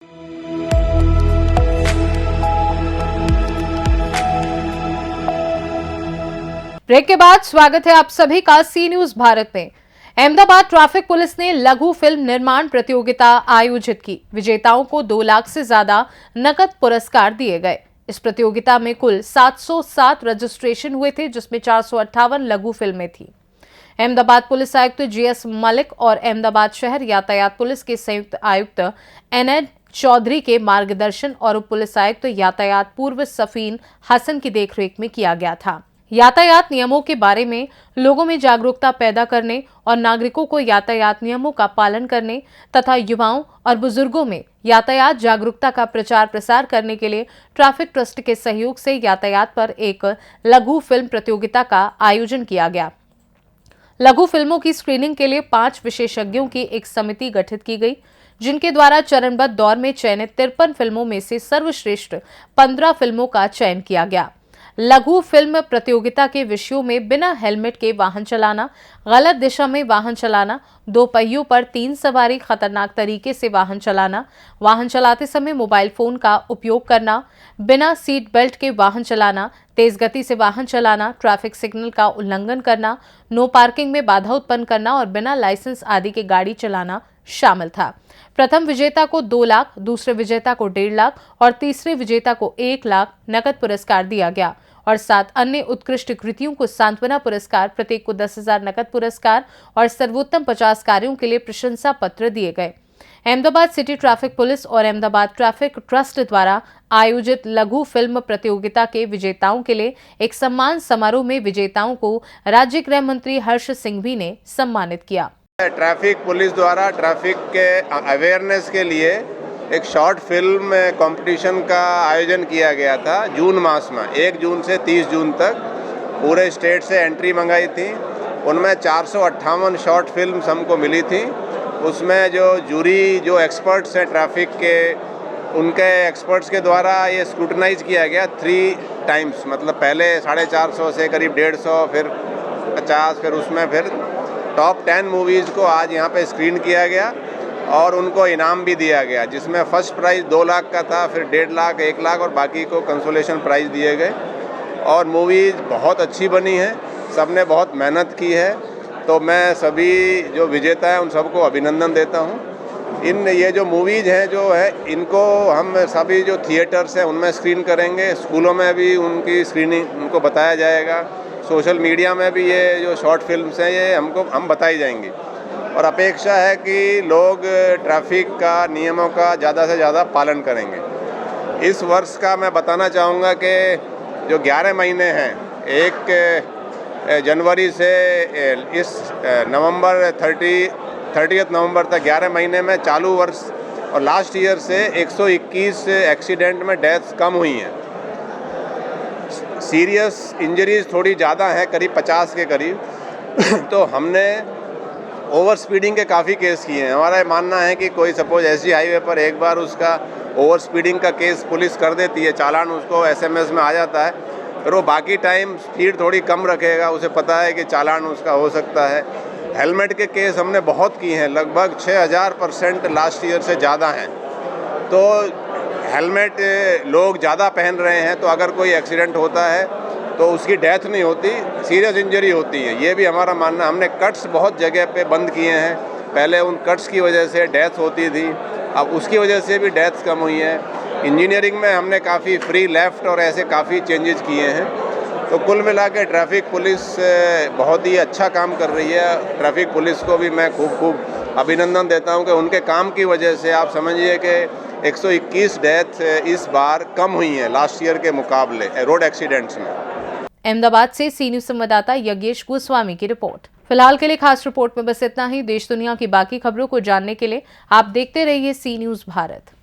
Break के बाद स्वागत है आप सभी का सी न्यूज भारत में। अहमदाबाद ट्रैफिक पुलिस ने लघु फिल्म निर्माण प्रतियोगिता आयोजित की। विजेताओं को 2 लाख से ज्यादा नकद पुरस्कार दिए गए। इस प्रतियोगिता में कुल 707 रजिस्ट्रेशन हुए थे, जिसमें 458 लघु फिल्में थीं। अहमदाबाद पुलिस आयुक्त जीएस मलिक और अहमदाबाद शहर यातायात पुलिस के संयुक्त आयुक्त एनएड चौधरी के मार्गदर्शन और उप पुलिस आयुक्त यातायात पूर्व सफीन हसन की देखरेख में किया गया था। यातायात नियमों के बारे में लोगों में जागरूकता पैदा करने और नागरिकों को यातायात नियमों का पालन करने तथा युवाओं और बुजुर्गों में यातायात जागरूकता का प्रचार प्रसार करने के लिए ट्रैफिक ट्रस्ट के सहयोग से यातायात पर एक लघु फिल्म प्रतियोगिता का आयोजन किया गया। लघु फिल्मों की स्क्रीनिंग के लिए 5 विशेषज्ञों की एक समिति गठित की गई, जिनके द्वारा चरणबद्ध दौर में चयनित 53 फिल्मों में से सर्वश्रेष्ठ 15 फिल्मों का चयन किया गया। लघु फिल्म प्रतियोगिता के विषयों में बिना हेलमेट के वाहन चलाना, गलत दिशा में वाहन चलाना, 2 पहियों पर 3 सवारी, खतरनाक तरीके से वाहन चलाना, वाहन चलाते समय मोबाइल फोन का उपयोग करना, बिना सीट बेल्ट के वाहन चलाना, तेज गति से वाहन चलाना, ट्रैफिक सिग्नल का उल्लंघन करना, नो पार्किंग में बाधा उत्पन्न करना और बिना लाइसेंस आदि के गाड़ी चलाना शामिल था। प्रथम विजेता को 2 लाख, दूसरे विजेता को 1.5 लाख और तीसरे विजेता को 1 लाख नकद पुरस्कार दिया गया और 7 अन्य उत्कृष्ट कृतियों को सांत्वना पुरस्कार, प्रत्येक को 10,000 नकद पुरस्कार और सर्वोत्तम 50 कार्यों के लिए प्रशंसा पत्र दिए गए। अहमदाबाद सिटी ट्रैफिक पुलिस और अहमदाबाद ट्रैफिक ट्रस्ट द्वारा आयोजित लघु फिल्म प्रतियोगिता के विजेताओं के लिए एक सम्मान समारोह में विजेताओं को राज्य गृह मंत्री हर्ष सिंघवी ने सम्मानित किया। ट्रैफिक पुलिस द्वारा ट्रैफिक के अवेयरनेस के लिए एक शॉर्ट फिल्म कंपटीशन का आयोजन किया गया था जून मास में। 1 जून से 30 जून तक पूरे स्टेट से एंट्री मंगाई थी। उनमें 458 शॉर्ट फिल्म्स हमको मिली थी। उसमें जो जूरी, जो एक्सपर्ट्स हैं ट्रैफिक के, उनके एक्सपर्ट्स के द्वारा ये स्क्रूटनाइज किया गया 3 टाइम्स। मतलब पहले 450 से करीब 150, फिर 50, फिर उसमें फिर टॉप 10 मूवीज़ को आज यहाँ पे स्क्रीन किया गया और उनको इनाम भी दिया गया, जिसमें फर्स्ट प्राइज़ 2 लाख का था, फिर 1.5 लाख, 1 लाख और बाकी को कंसोलेशन प्राइज़ दिए गए। और मूवीज़ बहुत अच्छी बनी है, सबने बहुत मेहनत की है। तो मैं सभी जो विजेता हैं उन सबको अभिनंदन देता हूँ। ये जो मूवीज़ हैं जो है, इनको हम सभी जो थिएटर्स हैं उनमें स्क्रीन करेंगे, स्कूलों में भी उनकी स्क्रीनिंग उनको बताया जाएगा, सोशल मीडिया में भी ये जो शॉर्ट फिल्म्स हैं ये हम बताई जाएंगी। और अपेक्षा है कि लोग ट्रैफिक का नियमों का ज़्यादा से ज़्यादा पालन करेंगे। इस वर्ष का मैं बताना चाहूँगा कि जो 11 महीने हैं, 1 जनवरी से इस नवंबर 30 नवंबर तक 11 महीने में चालू वर्ष और लास्ट ईयर से 121 एक्सीडेंट में डेथ्स कम हुई हैं। सीरियस इंजरीज थोड़ी ज़्यादा हैं, करीब 50 के करीब। तो हमने ओवर स्पीडिंग के काफ़ी केस किए हैं। हमारा मानना है कि कोई सपोज ऐसी हाईवे पर एक बार उसका ओवर स्पीडिंग का केस पुलिस कर देती है, चालान उसको एसएमएस में आ जाता है, फिर वो बाकी टाइम स्पीड थोड़ी कम रखेगा, उसे पता है कि चालान उसका हो सकता है। हेलमेट के केस हमने बहुत किए हैं, लगभग 6000% लास्ट ईयर से ज़्यादा हैं। तो हेलमेट लोग ज़्यादा पहन रहे हैं, तो अगर कोई एक्सीडेंट होता है तो उसकी डेथ नहीं होती, सीरियस इंजरी होती है। ये भी हमारा मानना। हमने कट्स बहुत जगह पे बंद किए हैं। पहले उन कट्स की वजह से डेथ होती थी, अब उसकी वजह से भी डेथ्स कम हुई हैं। इंजीनियरिंग में हमने काफ़ी फ्री लेफ़्ट और ऐसे काफ़ी चेंजेस किए हैं। तो कुल मिला के ट्रैफिक पुलिस बहुत ही अच्छा काम कर रही है। ट्रैफिक पुलिस को भी मैं खूब अभिनंदन देता हूँ कि उनके काम की वजह से आप समझिए कि 121 डेथ इस बार कम हुई हैं लास्ट ईयर के मुकाबले रोड एक्सीडेंट्स में। अहमदाबाद से सी न्यूज संवाददाता यज्ञेश गोस्वामी की रिपोर्ट। फिलहाल के लिए खास रिपोर्ट में बस इतना ही। देश दुनिया की बाकी खबरों को जानने के लिए आप देखते रहिए सी न्यूज भारत।